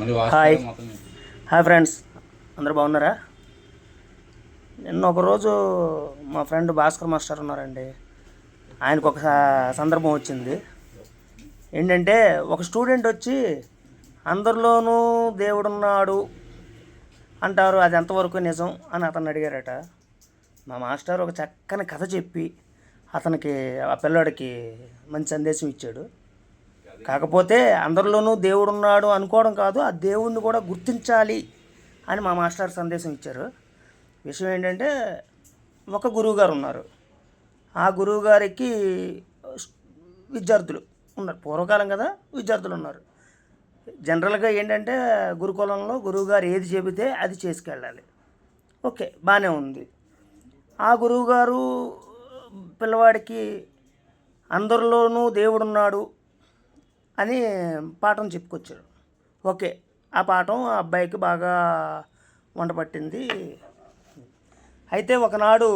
Hi hi friends, అందరూ బాగున్నారా? నిన్న ఒకరోజు మా ఫ్రెండ్ భాస్కర్ మాస్టర్ ఉన్నారండి. ఆయనకు ఒక సందర్భం వచ్చింది. ఏంటంటే ఒక స్టూడెంట్ వచ్చి అందరిలోనూ దేవుడున్నాడు అంటారు, అది ఎంతవరకు నిజం అని అతను అడిగారట. మా మాస్టర్ ఒక చక్కని కథ చెప్పి అతనికి, ఆ పిల్లాడికి మంచి సందేశం ఇచ్చాడు. కాకపోతే అందరిలోనూ దేవుడున్నాడు అనుకోవడం కాదు, ఆ దేవుడిని కూడా గుర్తించాలి అని మా మాస్టర్ సందేశం ఇచ్చారు. విషయం ఏంటంటే, ఒక గురువుగారు ఉన్నారు. ఆ గురువుగారికి విద్యార్థులు ఉన్నారు. పూర్వకాలం కదా, విద్యార్థులు ఉన్నారు. జనరల్గా ఏంటంటే, గురుకులంలో గురువుగారు ఏది చెబితే అది చేసుకెళ్ళాలి. ఓకే, బాగానే ఉంది. ఆ గురువుగారు పిల్లవాడికి అందరిలోనూ దేవుడున్నాడు అని పాఠం చెప్పుకొచ్చారు. ఓకే, ఆ పాఠం ఆ అబ్బాయికి బాగా వంటపట్టింది. అయితే ఒకనాడు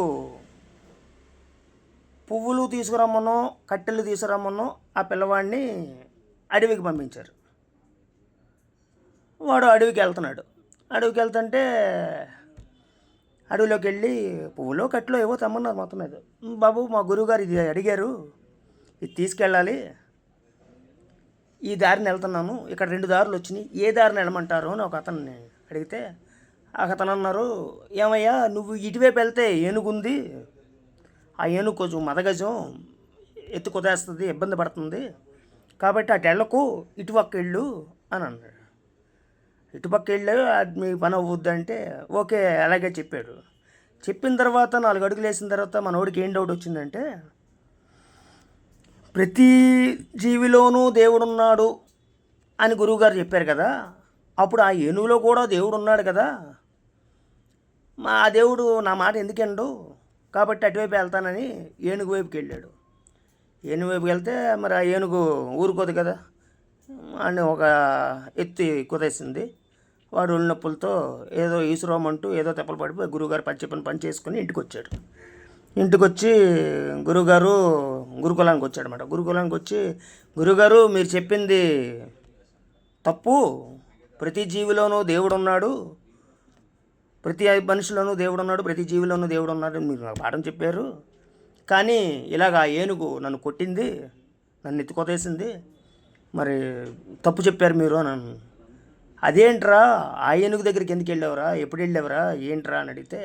పువ్వులు తీసుకురమ్మనో కట్టెలు తీసుకురమ్మనో ఆ పిల్లవాడిని అడవికి పంపించారు. వాడు అడవికి వెళ్తున్నాడు. అడవికి వెళ్తుంటే అడవిలోకి వెళ్ళి పువ్వులో కట్టెలో ఏవో తెమ్మన్నారు. మొత్తం మీద, బాబు మా గురువుగారు ఇది అడిగారు, ఇది తీసుకెళ్ళాలి, ఈ దారిని వెళ్తున్నాను, ఇక్కడ 2 దారులు వచ్చినాయి, ఏ దారిని వెళ్ళమంటారు అని ఒక అతన్ని అడిగితే, అతను అన్నారు, ఏమయ్యా నువ్వు ఇటువైపు వెళ్తే ఏనుగుంది, ఆ ఏనుగు కొంచెం మదగజం ఎత్తు కుదేస్తుంది, ఇబ్బంది పడుతుంది, కాబట్టి అటు వెళ్ళకు, ఇటుపక్క వెళ్ళు అని అన్నాడు. ఇటుపక్క వెళ్ళు, అది మీ పని అవ్వద్దు అంటే, ఓకే అలాగే చెప్పాడు. చెప్పిన తర్వాత 4 అడుగులు వేసిన తర్వాత మనోడికి ఏం డౌట్ వచ్చిందంటే, ప్రతి జీవిలోనూ దేవుడున్నాడు అని గురువుగారు చెప్పారు కదా, అప్పుడు ఆ ఏనుగులో కూడా దేవుడు ఉన్నాడు కదా, ఆ దేవుడు నా మాట ఎందుకెండు, కాబట్టి అటువైపు వెళ్తానని ఏనుగు వైపుకి వెళ్ళాడు. ఏనుగు వైపుకి వెళ్తే మరి ఆ ఏనుగు ఊరుకోదు కదా అని ఒక ఎత్తి కుదేసింది. వాడు ఒళ్ళు నొప్పులతో ఏదో ఈసురోమంటూ ఏదో తెప్పలు పడిపోయి గురువుగారు చెప్పిన పని చేసుకుని ఇంటికి వచ్చాడు. ఇంటికి వచ్చి గురువుగారు గురుకులానికి వచ్చాడనమాట. గురుకులానికి వచ్చి, గురువుగారు మీరు చెప్పింది తప్పు, ప్రతి జీవిలోనూ దేవుడు ఉన్నాడు, ప్రతి మనిషిలోనూ దేవుడు ఉన్నాడు, ప్రతి జీవిలోనూ దేవుడు ఉన్నాడు మీరు నాకు పాఠం చెప్పారు, కానీ ఇలాగ ఏనుగు నన్ను కొట్టింది, నన్ను ఎత్తుకొదేసింది, మరి తప్పు చెప్పారు మీరు అని. అదేంట్రా, ఆ ఏనుగు దగ్గరికి ఎందుకు వెళ్ళావురా, ఎప్పుడు వెళ్ళావురా, ఏంట్రా అని అడిగితే,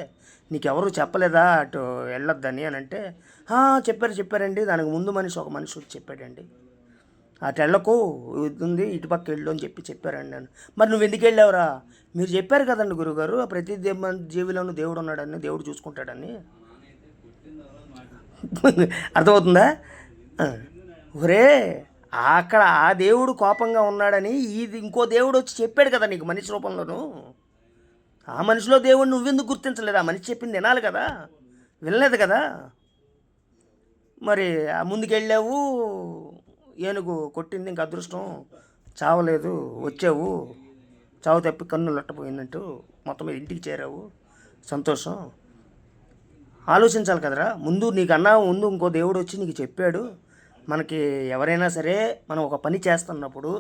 నీకెవరు చెప్పలేదా అటు వెళ్ళొద్దని అని అంటే, చెప్పారండి, దానికి ముందు ఒక మనిషి వచ్చి చెప్పాడండి, అటు వెళ్ళకు, ఇది ఉంది ఇటుపక్క వెళ్ళు అని చెప్పారండి అని. మరి నువ్వు ఎందుకు వెళ్ళావురా, మీరు చెప్పారు కదండి గురువుగారు ప్రతి జీవిలోనూ దేవుడు ఉన్నాడని, దేవుడు చూసుకుంటాడని. అర్థమవుతుందా? ఒరే, అక్కడ ఆ దేవుడు కోపంగా ఉన్నాడని ఇది ఇంకో దేవుడు వచ్చి చెప్పాడు కదా నీకు మనిషి రూపంలోనూ. ఆ మనిషిలో దేవుడు నువ్వెందుకు గుర్తించలేదు? ఆ మనిషి చెప్పింది వినాలి కదా, వినలేదు కదా. మరి ఆ ముందుకెళ్ళావు, ఏనుగు కొట్టింది, ఇంక అదృష్టం చావలేదు, వచ్చావు, చావు తప్పి కన్ను లట్టపోయిందంటూ మొత్తం మీద ఇంటికి చేరావు, సంతోషం. ఆలోచించాలి కదరా, ముందు నీకన్నా ముందు ఇంకో దేవుడు వచ్చి నీకు చెప్పాడు. మనకి ఎవరైనా సరే మనం ఒక పని చేస్తున్నప్పుడు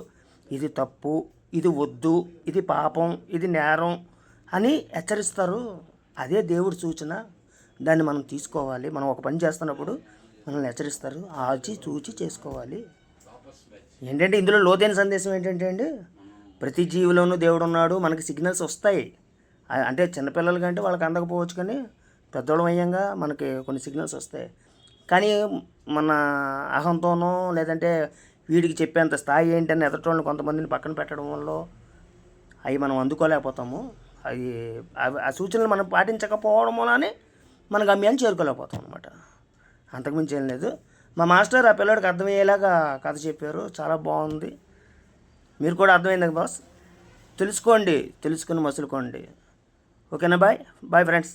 ఇది తప్పు, ఇది వద్దు, ఇది పాపం, ఇది నేరం అని హెచ్చరిస్తారు. అదే దేవుడి సూచన, దాన్ని మనం తీసుకోవాలి. మనం ఒక పని చేస్తున్నప్పుడు మనల్ని హెచ్చరిస్తారు, ఆచి చూచి చేసుకోవాలి. ఏంటంటే ఇందులో లోతైన సందేశం ఏంటంటే అండి, ప్రతి జీవిలోనూ దేవుడు ఉన్నాడు, మనకి సిగ్నల్స్ వస్తాయి. అంటే చిన్నపిల్లల కంటే వాళ్ళకి అందకపోవచ్చు, కానీ పెద్దోళ్ళం అయ్యంగా మనకి కొన్ని సిగ్నల్స్ వస్తాయి. కానీ మన అహంతోనో లేదంటే వీడికి చెప్పేంత స్థాయి ఏంటని ఎదుటోళ్ళని కొంతమందిని పక్కన పెట్టడం వల్ల అవి మనం అందుకోలేకపోతాము. అవి ఆ సూచనలు మనం పాటించకపోవడం వల్లనే మన గమ్యాన్ని చేరుకోలేకపోతాం అనమాట. అంతకుమించి ఏం లేదు. మా మాస్టర్ ఆ పిల్లడికి అర్థమయ్యేలాగా కథ చెప్పారు, చాలా బాగుంది. మీరు కూడా అర్థమైంది బాస్, తెలుసుకోండి, తెలుసుకుని మసులుకోండి. ఓకేనా? Bye bye friends.